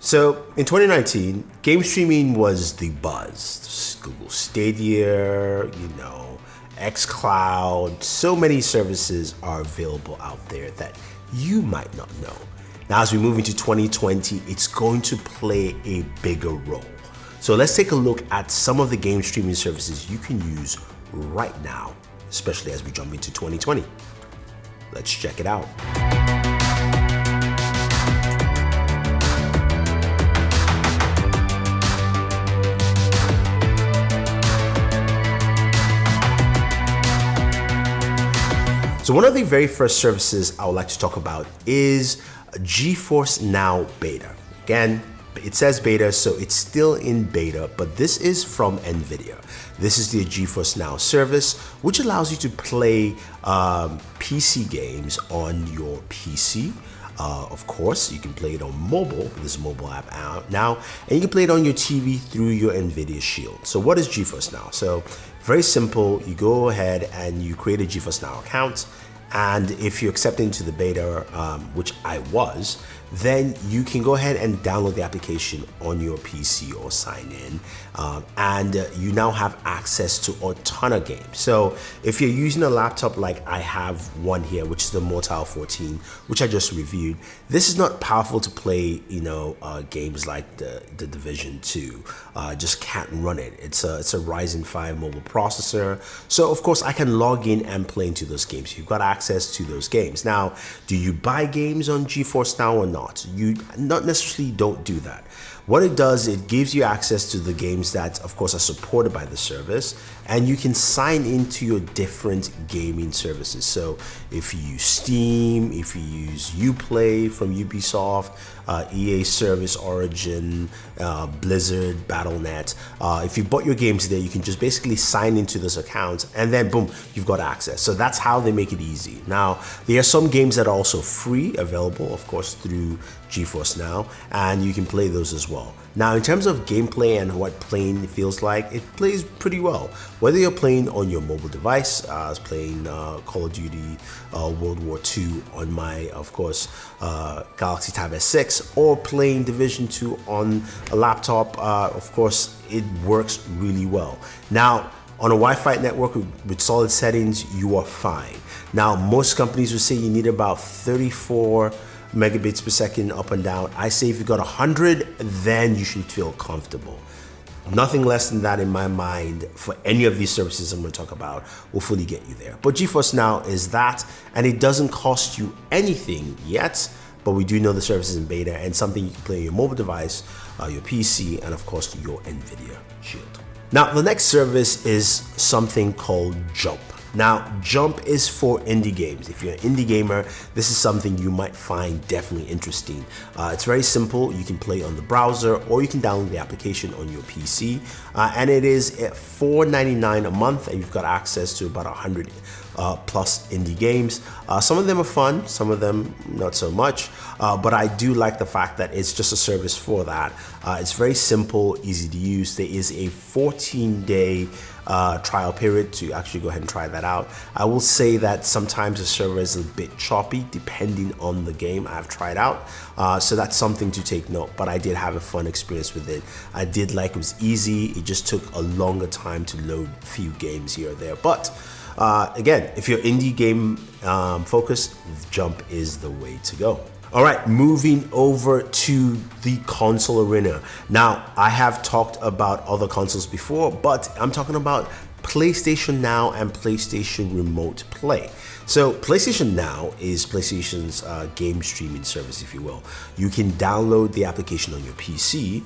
So in 2019, game streaming was the buzz. Google Stadia, xCloud, so many services are available out there that you might not know. Now, as we move into 2020, it's going to play a bigger role. So let's take a look at some of the game streaming services you can use right now, especially as we jump into 2020. Let's check it out. So one of the very first services I would like to talk about is GeForce Now Beta. Again, it says beta, so it's still in beta, but this is from NVIDIA. This is the GeForce Now service, which allows you to play PC games on your PC. Of course, you can play it on mobile. There's a mobile app out now, and you can play it on your TV through your NVIDIA Shield. So what is GeForce Now? So very simple. You go ahead and you create a GeForce Now account. And if you accept into the beta, which I was, then you can go ahead and download the application on your PC or sign in. And you now have access to a ton of games. So if you're using a laptop like I have one here, which is the Mortal 14, which I just reviewed, this is not powerful to play, games like the Division 2. Just can't run it. It's a Ryzen 5 mobile processor. So of course I can log in and play into those games. You've got access to those games. Now, do you buy games on GeForce Now or not? You not necessarily don't do that. What it does, it gives you access to the games that, of course, are supported by the service, and you can sign into your different gaming services. So if you use Steam, if you use Uplay from Ubisoft, EA Service Origin, Blizzard, Battle.net, if you bought your games there, you can just basically sign into those accounts, and then boom, you've got access. So that's how they make it easy. Now, there are some games that are also free, available, of course, through GeForce Now, and you can play those as well. Now, in terms of gameplay and what playing feels like, it plays pretty well. Whether you're playing on your mobile device, I was playing Call of Duty World War II on my, of course, Galaxy Tab S6, or playing Division 2 on a laptop, of course, it works really well. Now, on a Wi-Fi network with solid settings, you are fine. Now, most companies will say you need about 34 megabits per second up and down. I say if you got 100, then you should feel comfortable. Nothing less than that in my mind for any of these services I'm going to talk about will fully get you there. But GeForce Now is that, and it doesn't cost you anything yet, but we do know the service is in beta and something you can play on your mobile device, your PC, and of course your NVIDIA Shield. Now, the next service is something called Jump. Now, Jump is for indie games. If you're an indie gamer, this is something you might find definitely interesting. It's very simple. You can play on the browser, or you can download the application on your PC. And it is at $4.99 a month, and you've got access to about 100 plus indie games. Some of them are fun, some of them not so much, but I do like the fact that it's just a service for that. It's very simple, easy to use. There is a 14-day trial period to actually go ahead and try that out. I will say that sometimes the server is a bit choppy depending on the game I've tried out, so that's something to take note, but I did have a fun experience with it. I did like it was easy. It just took a longer time to load a few games here or there, but again, if you're indie game focused, Jump is the way to go. All right, moving over to the console arena. Now, I have talked about other consoles before, but I'm talking about PlayStation Now and PlayStation Remote Play. So PlayStation Now is PlayStation's game streaming service, if you will. You can download the application on your PC,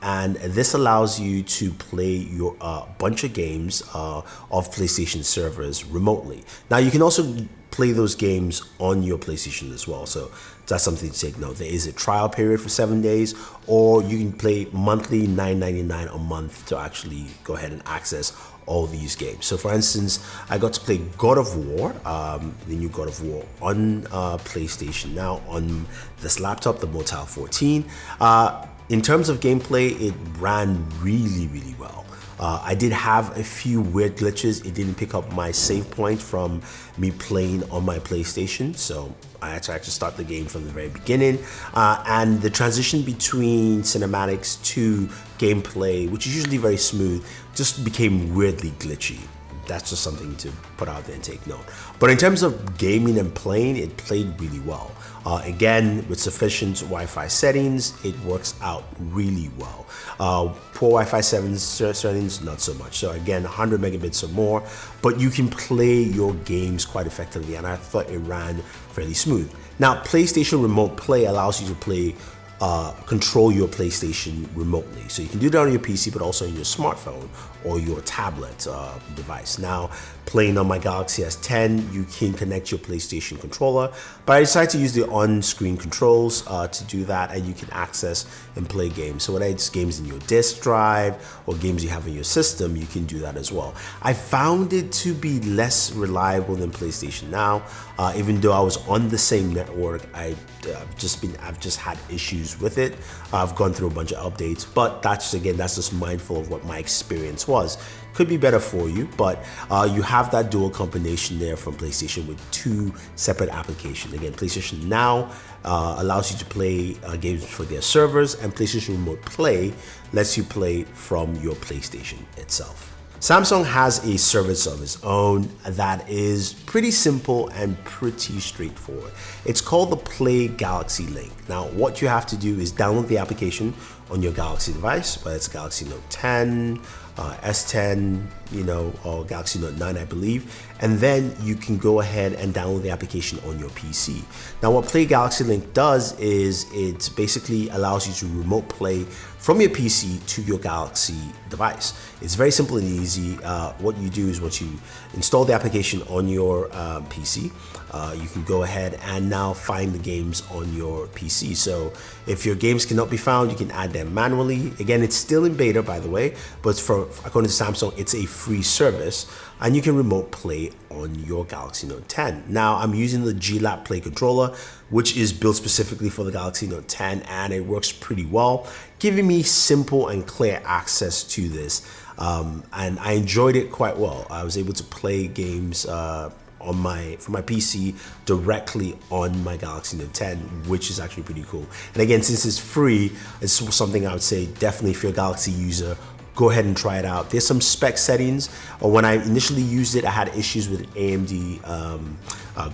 and this allows you to play your bunch of games of PlayStation servers remotely. Now, you can also play those games on your PlayStation as well, so that's something to take note. There is a trial period for 7 days, or you can play monthly $9.99 a month to actually go ahead and access all these games. So for instance, I got to play God of War, the new God of War on PlayStation Now on this laptop, the Mortal 14. In terms of gameplay, it ran really well. I did have a few weird glitches. It didn't pick up my save point from me playing on my PlayStation, so I had to actually start the game from the very beginning. And the transition between cinematics to gameplay, which is usually very smooth, just became weirdly glitchy. That's just something to put out there and take note. But in terms of gaming and playing, it played really well. Again, with sufficient Wi-Fi settings, it works out really well. Poor Wi-Fi settings, not so much. So again, 100 megabits or more, but you can play your games quite effectively, and I thought it ran fairly smooth. Now, PlayStation Remote Play allows you to control your PlayStation remotely. So you can do that on your PC, but also on your smartphone or your tablet device. Now, playing on my Galaxy S10, you can connect your PlayStation controller, but I decided to use the on-screen controls to do that, and you can access and play games. So whether it's games in your disk drive or games you have in your system, you can do that as well. I found it to be less reliable than PlayStation Now, even though I was on the same network. I've just had issues with it. I've gone through a bunch of updates, but that's just mindful of what my experience was. Could be better for you, but you have that dual combination there from PlayStation with two separate applications. Again, PlayStation Now allows you to play games for their servers, and PlayStation Remote Play lets you play from your PlayStation itself. Samsung has a service of its own that is pretty simple and pretty straightforward. It's called the Play Galaxy Link. Now, what you have to do is download the application on your Galaxy device, whether it's Galaxy Note 10, S10, or Galaxy Note 9, I believe, and then you can go ahead and download the application on your PC. Now, what Play Galaxy Link does is it basically allows you to remote play from your PC to your Galaxy device. It's very simple and easy. What you do is once you install the application on your PC, you can go ahead and now find the games on your PC. So if your games cannot be found, you can add them manually. Again, it's still in beta, by the way, but according to Samsung, it's a free service, and you can remote play on your Galaxy Note 10. Now, I'm using the G-Lab Play controller, which is built specifically for the Galaxy Note 10, and it works pretty well, giving me simple and clear access to this. And I enjoyed it quite well. I was able to play games from my PC directly on my Galaxy Note 10, which is actually pretty cool. And again, since it's free, it's something I would say definitely if you're a Galaxy user, go ahead and try it out. There's some spec settings. When I initially used it, I had issues with AMD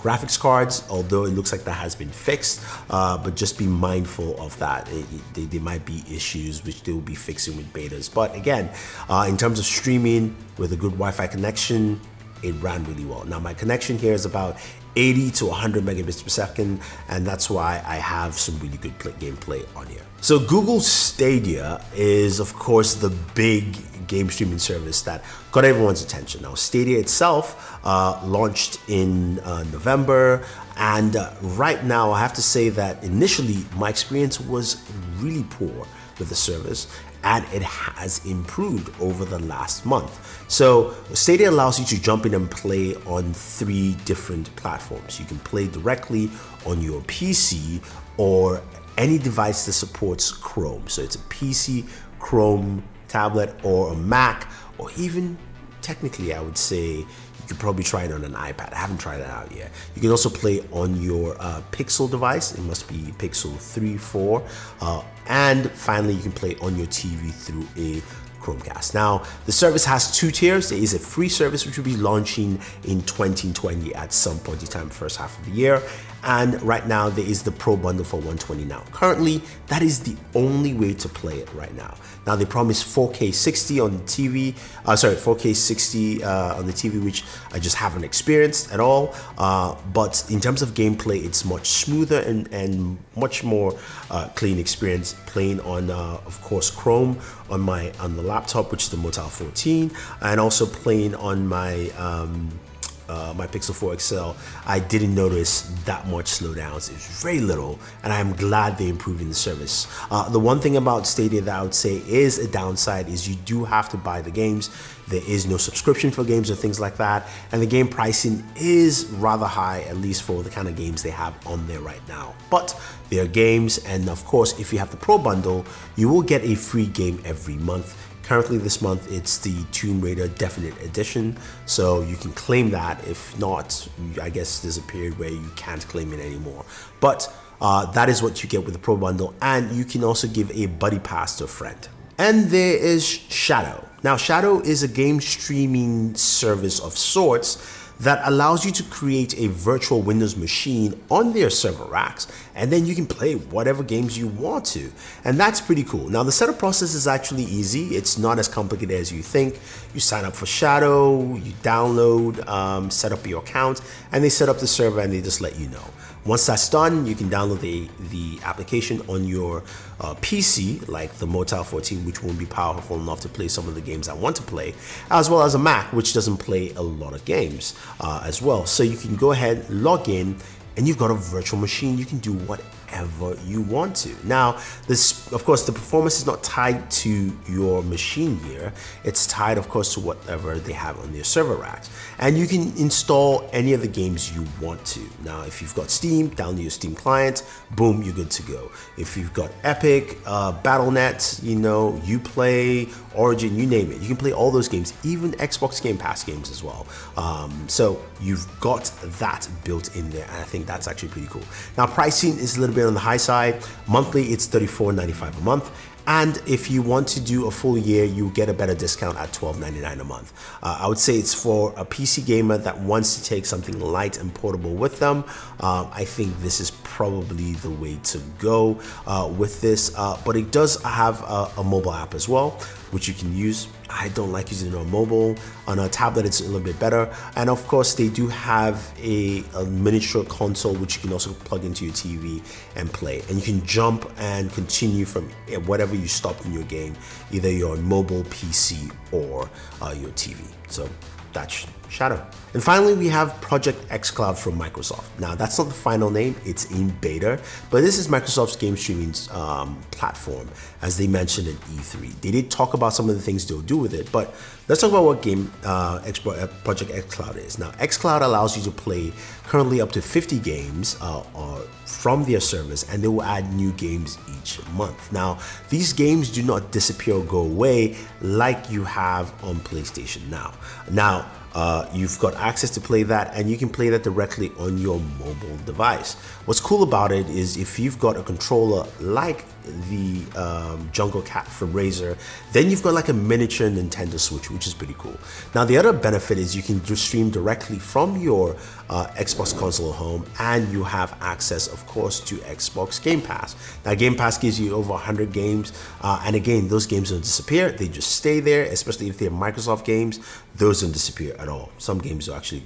graphics cards, although it looks like that has been fixed, but just be mindful of that. There might be issues which they will be fixing with betas. But again, in terms of streaming with a good Wi-Fi connection, it ran really well. Now, my connection here is about 80 to 100 megabits per second, and that's why I have some really good gameplay on here. So Google Stadia is, of course, the big game streaming service that got everyone's attention. Now, Stadia itself launched in November, and right now I have to say that initially my experience was really poor with the service, and it has improved over the last month. So Stadia allows you to jump in and play on 3 different platforms. You can play directly on your PC or any device that supports Chrome. So it's a PC, Chrome, tablet, or a Mac, or even technically I would say you could probably try it on an iPad. I haven't tried it out yet. You can also play on your Pixel device. It must be Pixel 3, 4. And finally, you can play on your TV through a Chromecast. Now, the service has 2 tiers. There is a free service which will be launching in 2020 at some point in time, first half of the year. And right now, there is the Pro bundle for $120 now. Currently, that is the only way to play it right now. Now, they promise 4K 60 on the TV, 4K 60 on the TV, which I just haven't experienced at all. But in terms of gameplay, it's much smoother and much more clean experience playing on, of course, Chrome on the laptop, which is the Motel 14, and also playing on my my Pixel 4 XL. I didn't notice that much slowdowns. It was very little, and I'm glad they're improving the service. The one thing about Stadia that I would say is a downside is you do have to buy the games. There is no subscription for games or things like that, and the game pricing is rather high, at least for the kind of games they have on there right now. But there are games, and of course, if you have the Pro bundle, you will get a free game every month, Currently this month, it's the Tomb Raider Definite Edition, so you can claim that. If not, I guess there's a period where you can't claim it anymore. But that is what you get with the Pro Bundle, and you can also give a buddy pass to a friend. And there is Shadow. Now, Shadow is a game streaming service of sorts that allows you to create a virtual Windows machine on their server racks, and then you can play whatever games you want to. And that's pretty cool. Now, the setup process is actually easy. It's not as complicated as you think. You sign up for Shadow, you download, set up your account, and they set up the server and they just let you know. Once that's done, you can download the application on your PC, like the Motel 14, which won't be powerful enough to play some of the games I want to play, as well as a Mac, which doesn't play a lot of games as well. So you can go ahead, log in, and you've got a virtual machine. You can do whatever you want to. Now, this, of course, the performance is not tied to your machine here. It's tied, of course, to whatever they have on their server racks. And you can install any of the games you want to. Now, if you've got Steam, download your Steam client, boom, you're good to go. If you've got Epic, Battle.net, Uplay, Origin, you name it, you can play all those games, even Xbox Game Pass games as well. So you've got that built in there, and I think that's actually pretty cool. Now, pricing is a little bit on the high side. Monthly, it's $34.95 a month. And if you want to do a full year, you get a better discount at $12.99 a month. I would say it's for a PC gamer that wants to take something light and portable with them. I think this is probably the way to go with this. But it does have a mobile app as well, which you can use. I don't like using it on mobile. On a tablet, it's a little bit better. And of course, they do have a miniature console, which you can also plug into your TV and play. And you can jump and continue from whatever you stopped in your game, either your mobile, PC, or your TV. So that's Shadow. And finally, we have Project xCloud from Microsoft. Now, that's not the final name, it's in beta, but this is Microsoft's game streaming platform, as they mentioned in E3. They did talk about some of the things they'll do with it, but let's talk about what Project xCloud is. Now, xCloud allows you to play currently up to 50 games from their service, and they will add new games each month. Now, these games do not disappear or go away like you have on PlayStation Now. You've got access to play that, and you can play that directly on your mobile device. What's cool about it is if you've got a controller like the Jungle Cat from Razer, then you've got like a miniature Nintendo Switch, which is pretty cool. Now, the other benefit is you can just stream directly from your Xbox console at home, and you have access, of course, to Xbox Game Pass. Now, Game Pass gives you over 100 games, and again, those games don't disappear. They just stay there, especially if they're Microsoft games. Those don't disappear at all. Some games will actually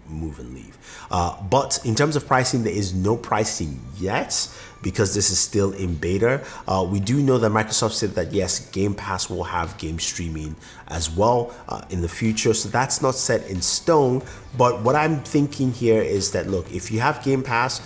move and leave. But in terms of pricing, there is no pricing yet because this is still in beta. We do know that Microsoft said that yes, Game Pass will have game streaming as well in the future. So that's not set in stone. But what I'm thinking here is that, look, if you have Game Pass,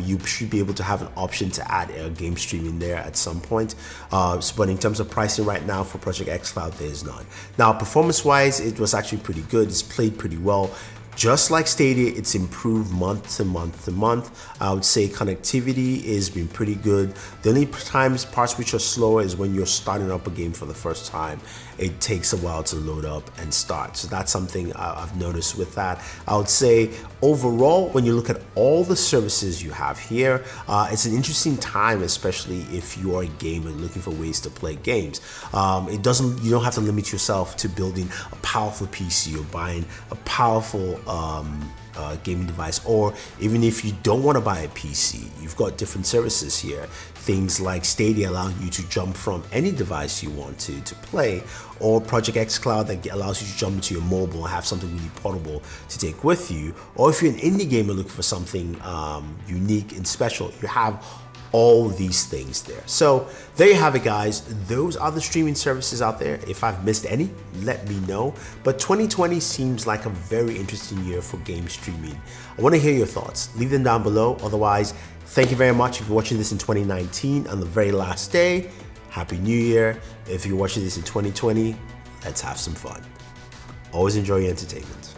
you should be able to have an option to add game streaming there at some point. But in terms of pricing right now for Project xCloud, there is none. Now, performance-wise, it was actually pretty good. It's played pretty well. Just like Stadia, it's improved month to month to month. I would say connectivity has been pretty good. The only parts which are slower is when you're starting up a game for the first time. It takes a while to load up and start. So that's something I've noticed with that. I would say overall, when you look at all the services you have here, it's an interesting time, especially if you are a gamer looking for ways to play games. You don't have to limit yourself to building a powerful PC or buying a powerful gaming device, or even if you don't want to buy a PC, you've got different services here. Things like Stadia allow you to jump from any device you want to play, or Project xCloud that allows you to jump into your mobile and have something really portable to take with you. Or if you're an indie gamer looking for something unique and special, you have all these things there. So there you have it, guys. Those are the streaming services out there. If I've missed any, let me know. But 2020 seems like a very interesting year for game streaming. I want to hear your thoughts. Leave them down below. Otherwise, thank you very much if you're watching this in 2019 on the very last day. Happy New Year. If you're watching this in 2020, let's have some fun. Always enjoy your entertainment.